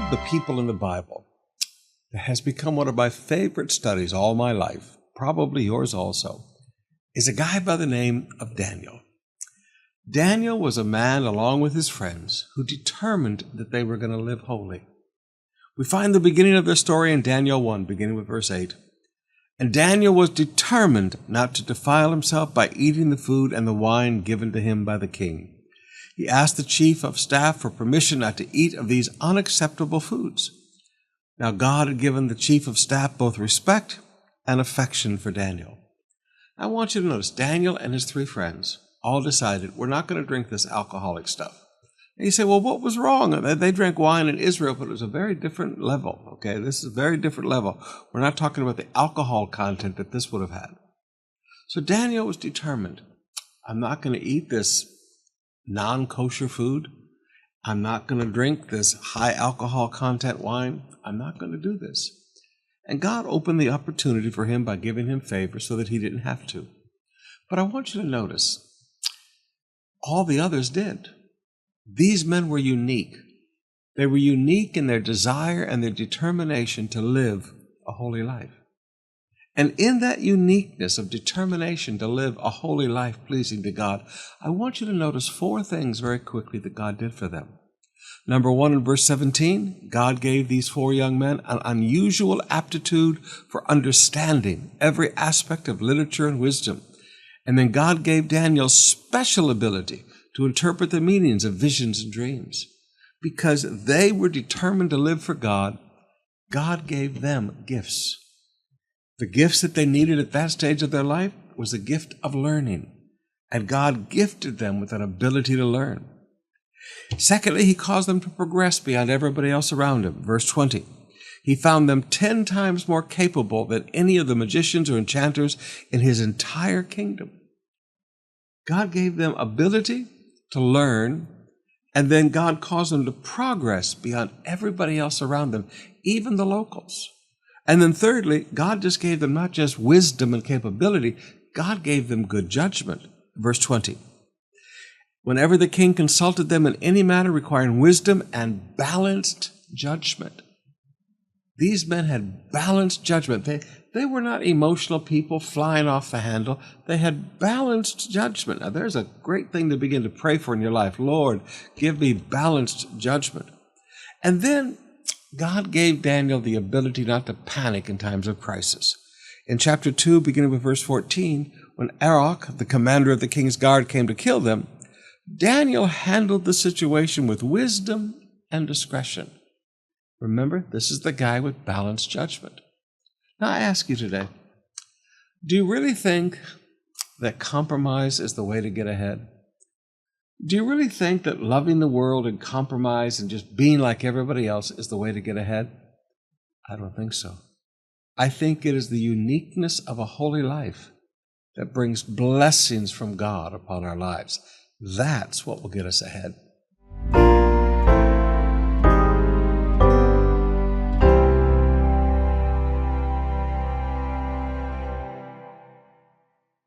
of the people in the Bible that has become one of my favorite studies all my life, probably yours also, is a guy by the name of Daniel. Daniel was a man, along with his friends, who determined that they were going to live holy. We find the beginning of their story in Daniel 1, beginning with verse 8. And Daniel was determined not to defile himself by eating the food and the wine given to him by the king. He asked the chief of staff for permission not to eat of these unacceptable foods. Now God had given the chief of staff both respect and affection for Daniel. I want you to notice Daniel and his three friends all decided, we're not going to drink this alcoholic stuff. And you say, well, what was wrong? They drank wine in Israel, but it was a very different level. Okay, this is a very different level. We're not talking about the alcohol content that this would have had. So Daniel was determined, I'm not going to eat this non-kosher food. I'm not going to drink this high alcohol content wine. I'm not going to do this. And God opened the opportunity for him by giving him favor so that he didn't have to. But I want you to notice, all the others did. These men were unique. They were unique in their desire and their determination to live a holy life. And in that uniqueness of determination to live a holy life pleasing to God, I want you to notice four things very quickly that God did for them. Number one, in verse 17, God gave these four young men an unusual aptitude for understanding every aspect of literature and wisdom. And then God gave Daniel special ability to interpret the meanings of visions and dreams. Because they were determined to live for God, God gave them gifts. The gifts that they needed at that stage of their life was the gift of learning. And God gifted them with an ability to learn. Secondly, he caused them to progress beyond everybody else around him. Verse 20, he found them 10 times more capable than any of the magicians or enchanters in his entire kingdom. God gave them ability to learn, and then God caused them to progress beyond everybody else around them, even the locals. And then thirdly, God just gave them not just wisdom and capability, God gave them good judgment. Verse 20. Whenever the king consulted them in any matter requiring wisdom and balanced judgment. These men had balanced judgment. They were not emotional people flying off the handle. They had balanced judgment. Now, there's a great thing to begin to pray for in your life. Lord, give me balanced judgment. And then God gave Daniel the ability not to panic in times of crisis. In chapter 2, beginning with verse 14, when Arioch, the commander of the king's guard, came to kill them, Daniel handled the situation with wisdom and discretion. Remember, this is the guy with balanced judgment. Now, I ask you today, do you really think that compromise is the way to get ahead? Do you really think that loving the world and compromise and just being like everybody else is the way to get ahead? I don't think so. I think it is the uniqueness of a holy life that brings blessings from God upon our lives. That's what will get us ahead.